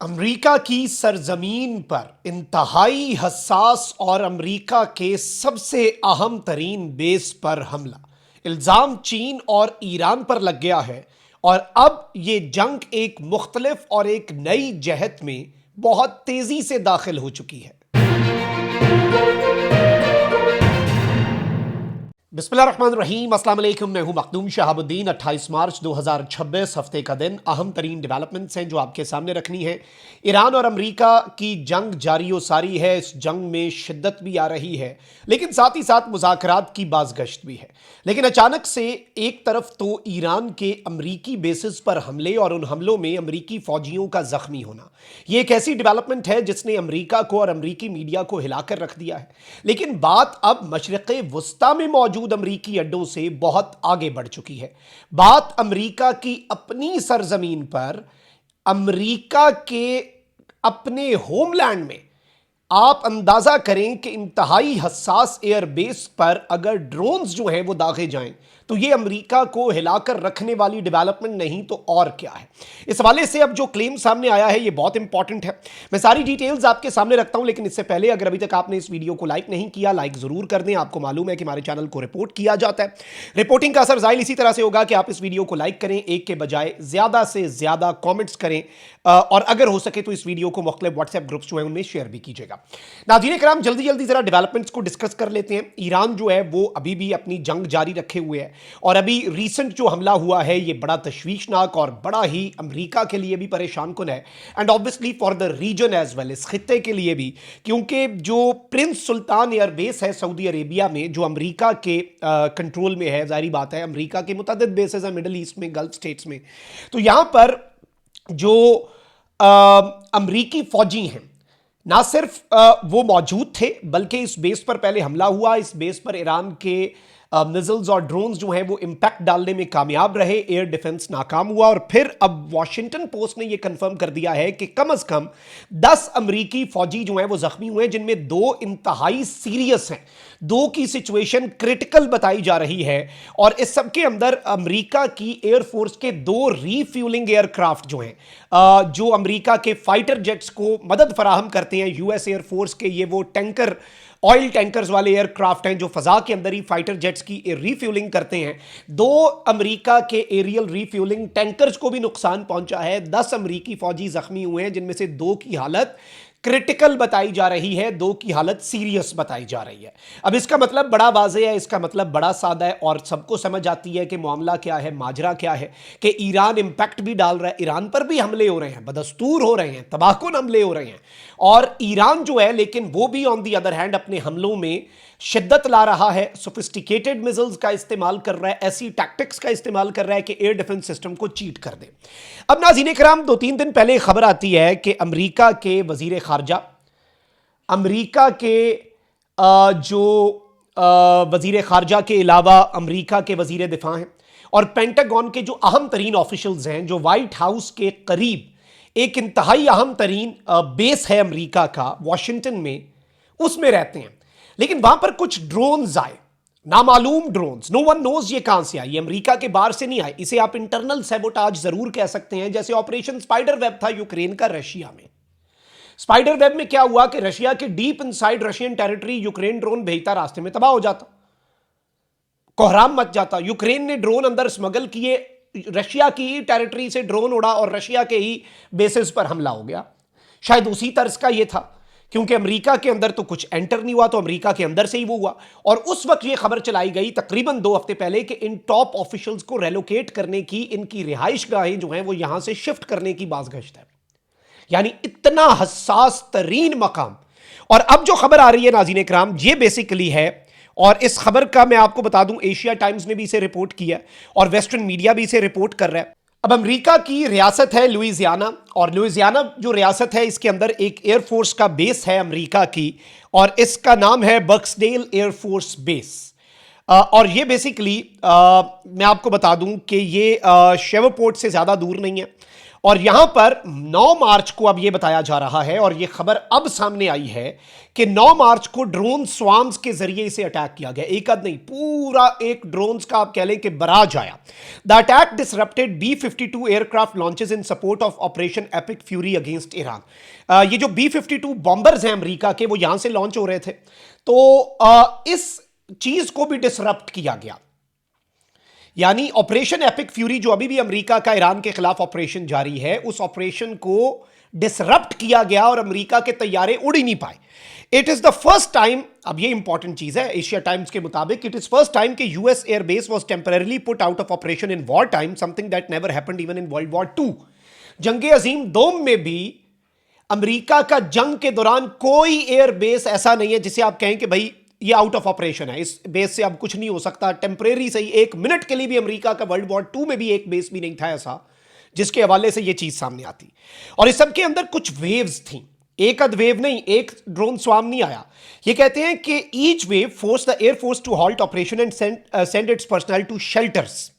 America की सरजमीन पर इंतहाई हसास और अमेरिका के सबसे अहम तरीन बेस पर हमला। इल्ज़ाम चीन और ईरान पर लग गया है और अब ये जंग एक मुख्तलिफ और एक नई जहत में बहुत तेज़ी से दाखिल हो चुकी है। बिस्मिल्लाहिर्रहमानिर्रहीम, अस्सलाम वालेकुम। मैं हूं मखदूम शहाबुद्दीन। 28 मार्च 2026 हफ्ते का दिन। अहम तरीन डेवलपमेंट्स हैं जो आपके सामने रखनी है। ईरान और अमेरिका की जंग जारी व सारी है। इस जंग में शिद्दत भी आ रही है, लेकिन साथ ही साथ मुज़ाकरात की बाज़गश्त भी है। लेकिन अचानक से एक तरफ तो ईरान के अमरीकी बेसिस पर हमले और उन हमलों में अमरीकी फौजियों का जख्मी होना, यह एक ऐसी डेवलपमेंट है जिसने अमरीका को और अमरीकी मीडिया को हिलाकर रख दिया है। लेकिन बात अब मशरिक़े वुस्ता में मौजूद अमरीकी अड्डों से बहुत आगे बढ़ चुकी है। बात अमरीका की अपनी सरजमीन पर, अमरीका के अपने होमलैंड में, आप अंदाजा करें कि इंतहाई हसास एयरबेस पर अगर ड्रोन्स जो हैं वो दागे जाएं तो ये अमेरिका को हिलाकर रखने वाली डेवलपमेंट नहीं तो और क्या है। इस हवाले से अब जो क्लेम सामने आया है ये बहुत इंपॉर्टेंट है। मैं सारी डिटेल्स आपके सामने रखता हूं, लेकिन इससे पहले अगर अभी तक आपने इस वीडियो को लाइक नहीं किया, लाइक जरूर कर दें। आपको मालूम है कि हमारे चैनल को रिपोर्ट किया जाता है। रिपोर्टिंग का असर जाहिर इसी तरह से होगा कि आप इस वीडियो को लाइक करें, एक के बजाय ज्यादा से ज्यादा कॉमेंट्स करें, और अगर हो सके तो इस वीडियो को मुख्तलिफ व्हाट्सएप ग्रुप्स जो है उनमें शेयर भी कीजिएगा। नाज़रीन कराम, जल्दी जल्दी जरा डेवलपमेंट्स को डिस्कस कर लेते हैं। ईरान जो है वो अभी भी अपनी जंग जारी रखे हुए है और अभी रीसेंट जो हमला हुआ है ये बड़ा तशवीशनाक और बड़ा ही अमेरिका के लिए भी परेशान कुन है, and obviously for the reason as well, इस खित्ते के लिए भी, क्योंकि जो प्रिंस सुल्तान एयरबेस है सऊदी अरेबिया में, जो अमेरिका के कंट्रोल में है, जाहिर बात है अमेरिका के मुतअद्दिद बेसेस है मिडल ईस्ट में, गल्फ स्टेट्स में, तो यहां पर जो अमरीकी फौजी हैं ना सिर्फ वो मौजूद थे, बल्कि इस बेस पर पहले हमला हुआ। इस बेस पर ईरान के मिसाइल्स और ड्रोन्स जो हैं वो इंपैक्ट डालने में कामयाब रहे, एयर डिफेंस नाकाम हुआ। और फिर अब वॉशिंगटन पोस्ट ने यह कंफर्म कर दिया है कि कम से कम 10 अमरीकी फौजी जो हैं वो जख्मी हुए, जिनमें 2 इंतहाई सीरियस हैं। 2 की सिचुएशन क्रिटिकल बताई जा रही है। और इस सब के अंदर अमरीका की एयरफोर्स के 2 रीफ्यूलिंग एयरक्राफ्ट जो हैं, जो अमरीका के फाइटर जेट्स को मदद फराहम करते हैं, यूएस एयरफोर्स के ये वो टैंकर, ऑयल टैंकर्स वाले एयरक्राफ्ट हैं जो फजा के अंदर ही फाइटर जेट्स की रीफ्यूलिंग करते हैं। 2 अमेरिका के एरियल रीफ्यूलिंग टैंकर्स को भी नुकसान पहुंचा है। 10 अमेरिकी फौजी जख्मी हुए हैं, जिनमें से 2 की हालत क्रिटिकल बताई जा रही है, 2 की हालत सीरियस बताई जा रही है। अब इसका मतलब बड़ा वाज़ेह है, इसका मतलब बड़ा सादा है और सबको समझ आती है कि मामला क्या है, माजरा क्या है, कि ईरान इंपैक्ट भी डाल रहा है, ईरान पर भी हमले हो रहे हैं, बदस्तूर हो रहे हैं, तबाहकुन हमले हो रहे हैं। और ईरान जो है, लेकिन वो भी ऑन दी अदर हैंड अपने हमलों में शिद्दत ला रहा है, सोफिस्टिकेटेड मिसाइल्स का इस्तेमाल कर रहा है, ऐसी टैक्टिक्स का इस्तेमाल कर रहा है कि एयर डिफेंस सिस्टम को चीट कर दे। अब नाज़रीन कराम, 2-3 दिन पहले खबर आती है कि अमेरिका के वजीर खारजा, अमेरिका के जो वजीर खारजा के अलावा अमेरिका के वजीर दिफा हैं और पेंटागन के जो अहम तरीन ऑफिशल्स हैं, जो व्हाइट हाउस के करीब एक इंतहाई अहम तरीन बेस है अमेरिका का वॉशिंगटन में, उसमें रहते हैं। लेकिन वहां पर कुछ ड्रोन्स आए, नामालूम ड्रोन्स, नो वन नोज ये कहां से आई। ये अमेरिका के बाहर से नहीं आए, इसे आप इंटरनल सैबोटाज जरूर कह सकते हैं। जैसे ऑपरेशन स्पाइडर वेब था यूक्रेन का रशिया में। स्पाइडर वेब में क्या हुआ कि रशिया के deep inside Russian territory Ukraine drone भेजता, रास्ते में तबाह हो जाता, कोहराम मच जाता। यूक्रेन ने ड्रोन अंदर स्मगल किए, रशिया की ही टेरिटरी से ड्रोन उड़ा और रशिया के ही बेसिस पर हमला हो गया। शायद उसी तर्ज का ये था, क्योंकि अमेरिका के अंदर तो कुछ एंटर नहीं हुआ, तो अमेरिका के अंदर से ही वो हुआ। और उस वक्त ये खबर चलाई गई तकरीबन 2 हफ्ते पहले कि इन टॉप ऑफिशियल्स को रेलोकेट करने की, इनकी रिहाइश गाहें जो हैं वो यहां से शिफ्ट करने की बाज़गश्त है। यानी इतना हसास तरीन मकाम। और अब जो खबर आ रही है नाज़रीन इकराम, ये बेसिकली है, और इस खबर का मैं आपको बता दूं, एशिया टाइम्स ने भी इसे रिपोर्ट किया और वेस्टर्न मीडिया भी इसे रिपोर्ट कर रहा है। अब अमेरिका की रियासत है लुइसियाना, और लुइसियाना जो रियासत है इसके अंदर एक एयरफोर्स का बेस है अमेरिका की, और इसका नाम है बर्क्सडेल एयरफोर्स बेस। और ये बेसिकली मैं आपको बता दूं कि ये शेवरपोर्ट से ज़्यादा दूर नहीं है और यहां पर 9 मार्च को अब यह बताया जा रहा है और यह खबर अब सामने आई है कि 9 मार्च को ड्रोन स्वार्म्स के जरिए इसे अटैक किया गया। एक आध नहीं, पूरा एक ड्रोन्स का आप कह लें कि बराज आया। The attack disrupted B-52 aircraft launches in support of operation epic fury against Iran. ये जो B-52 बॉम्बर्स हैं अमेरिका के, वो यहां से लॉन्च हो रहे थे, तो इस चीज को भी डिसरप्ट किया गया। यानी ऑपरेशन एपिक फ्यूरी जो अभी भी अमेरिका का ईरान के खिलाफ ऑपरेशन जारी है, उस ऑपरेशन को डिसरप्ट किया गया और अमेरिका के तैयारे उड़ ही नहीं पाए। It is the first time, अब ये इंपॉर्टेंट चीज है, एशिया टाइम्स के मुताबिक इट इज फर्स्ट टाइम कि US airbase was temporarily put out of operation in war time, something that never happened even in world war 2। जंगे अजीम दोम में भी America का जंग के दौरान कोई एयरबेस ऐसा नहीं है जिसे आप कहें कि भाई ये आउट ऑफ ऑपरेशन है, इस बेस से अब कुछ नहीं हो सकता। टेम्परेरी से ही, एक मिनट के लिए भी अमेरिका का वर्ल्ड वॉर 2 में भी एक बेस भी नहीं था ऐसा जिसके हवाले से ये चीज सामने आती। और इस सब के अंदर कुछ वेव्स थी, एक अद वेव नहीं, एक ड्रोन स्वार्म नहीं आया। ये कहते हैं कि each wave force the air force to halt operation and send its personnel to shelters.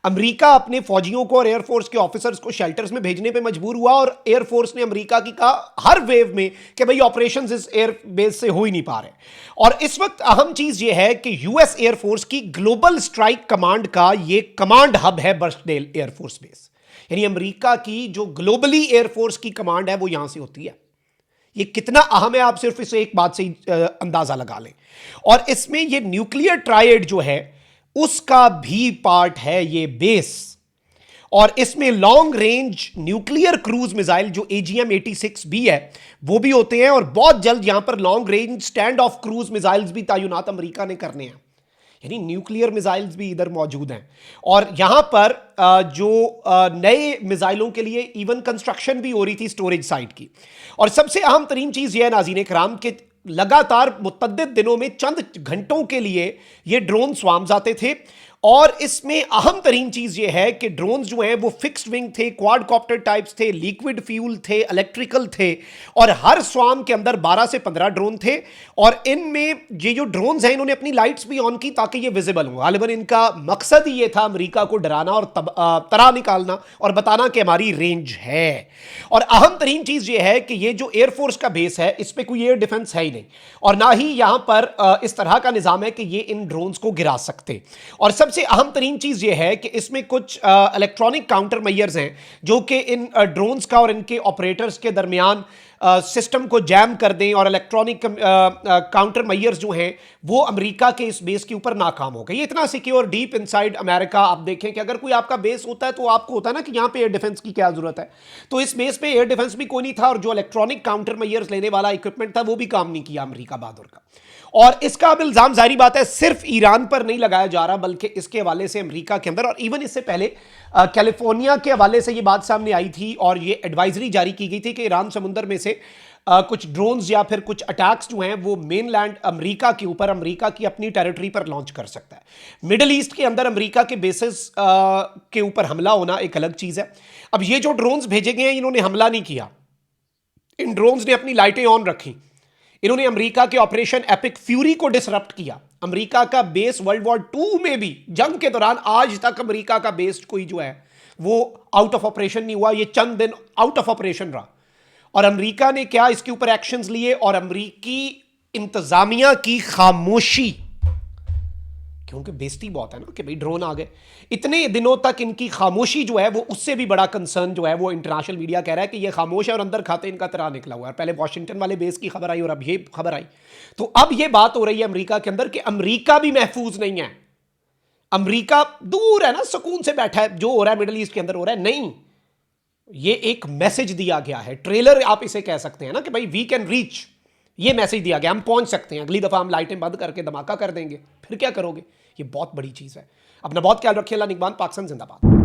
America अपने फौजियों को और एयरफोर्स के ऑफिसर्स को शेल्टर्स में भेजने पे मजबूर हुआ और एयरफोर्स ने अमेरिका की कहा हर वेव में कि भाई ऑपरेशंस इस एयर बेस से हो ही नहीं पा रहे। और इस वक्त अहम चीज यह है कि यूएस एयरफोर्स की ग्लोबल स्ट्राइक कमांड का ये कमांड हब है बर्सडेल एयरफोर्स बेस। यानी अमेरिका की जो ग्लोबली एयरफोर्स की कमांड है वो यहां से होती है। ये कितना अहम है आप सिर्फ इस एक बात से अंदाजा लगा लें। और इसमें ये न्यूक्लियर ट्रायड जो है उसका भी पार्ट है ये बेस। और इसमें long range nuclear cruise missile जो AGM-86 भी है वो भी होते हैं और बहुत जल्द यहां पर long range stand of cruise missiles भी तैनात अमेरिका ने करने हैं। यानी न्यूक्लियर मिसाइल्स भी इधर मौजूद हैं। और यहां पर जो नए मिसाइलों के लिए इवन कंस्ट्रक्शन भी हो रही थी स्टोरेज साइट की। और सबसे अहम तरीन चीज यह है नाज़रीन कराम कि लगातार मुतअद्दिद दिनों में चंद घंटों के लिए ये ड्रोन स्वार्म्स आते थे। और इसमें अहम तरीन चीज ये है कि ड्रोन्स जो हैं वो फिक्स्ड विंग थे, क्वाडकॉप्टर टाइप्स थे, लिक्विड फ्यूल थे, इलेक्ट्रिकल थे। और हर स्वार्म के अंदर 12 से 15 ड्रोन थे। और इनमें ये जो ड्रोन्स हैं इन्होंने अपनी लाइट्स भी ऑन की ताकि ये विजिबल हो। गालिबन इनका मकसद ही ये था अमेरिका को डराना और तरा निकालना और बताना कि हमारी रेंज है। और अहम तरीन चीज ये है कि ये जो एयरफोर्स का बेस है इस पर कोई एयर डिफेंस है ही नहीं और ना ही यहां पर इस तरह का निजाम है कि ये इन ड्रोन्स को गिरा सकते। और सबसे अहम तरीन चीज यह है कि इसमें कुछ इलेक्ट्रॉनिक काउंटर मेजर्स हैं जो कि इन ड्रोन्स का और इनके ऑपरेटर्स के दरमियान सिस्टम को जैम कर दें। और इलेक्ट्रॉनिक काउंटर मेजर्स जो हैं वो अमेरिका के इस बेस के ऊपर नाकाम हो गए। ये इतना सिक्योर डीप इनसाइड अमेरिका, आप देखें कि अगर कोई आपका बेस होता है तो आपको होता है ना कि यहां पे एयर डिफेंस की क्या जरूरत है। तो इस बेस पे एयर डिफेंस भी कोई नहीं था और जो इलेक्ट्रॉनिक काउंटर मेजर्स लेने वाला इक्विपमेंट था वो भी काम नहीं किया अमेरिका बहादुर का। और इसका अब इल्जाम जाहिर बात है सिर्फ ईरान पर नहीं लगाया जा रहा बल्कि इसके हवाले से अमेरिका के अंदर और इवन इससे पहले कैलिफोर्निया के हवाले से ये बात सामने आई थी और ये एडवाइजरी जारी की गई थी कि ईरान समुंदर में से कुछ ड्रोन्स या फिर कुछ अटैक्स जो हैं वो मेनलैंड अमेरिका के ऊपर, अमेरिका की अपनी टेरिटरी पर लॉन्च कर सकता है। मिडिल ईस्ट के अंदर अमेरिका के बेसिस के ऊपर हमला होना एक अलग चीज है। अब ये जो ड्रोन्स भेजे गए हैं इन्होंने हमला नहीं किया, इन ड्रोन्स ने अपनी लाइटें ऑन रखी। इन्होंने अमेरिका के ऑपरेशन एपिक फ्यूरी को डिसरप्ट किया। अमेरिका का बेस वर्ल्ड वॉर 2 में भी जंग के दौरान आज तक अमेरिका का बेस कोई जो है वो आउट ऑफ ऑपरेशन नहीं हुआ। ये चंद दिन आउट ऑफ ऑपरेशन रहा और अमेरिका ने क्या इसके ऊपर एक्शंस लिए और अमेरिकी इंतजामिया की खामोशी, क्योंकि बेइज्जती बहुत है ना कि भाई ड्रोन आ गए। इतने दिनों तक इनकी खामोशी जो है वो उससे भी बड़ा कंसर्न जो है वो इंटरनेशनल मीडिया कह रहा है कि ये खामोश है और अंदर खाते इनका तरा निकला हुआ है। पहले वॉशिंगटन वाले बेस की खबर आई और अब ये खबर आई। तो अब ये बात हो रही है अमेरिका के अंदर कि अमेरिका भी महफूज नहीं है। अमेरिका दूर है ना, सुकून से बैठा है, जो हो रहा है मिडिल ईस्ट के अंदर हो रहा है। नहीं, ये एक मैसेज दिया गया है, ट्रेलर आप इसे कह सकते हैं ना कि भाई वी कैन रीच। ये मैसेज दिया गया, हम पहुंच सकते हैं। अगली दफा हम लाइटें बंद करके धमाका कर देंगे, फिर क्या करोगे? ये बहुत बड़ी चीज है। अपना बहुत ख्याल रखिए। अल्लाह निगहबान। पाकिस्तान जिंदाबाद।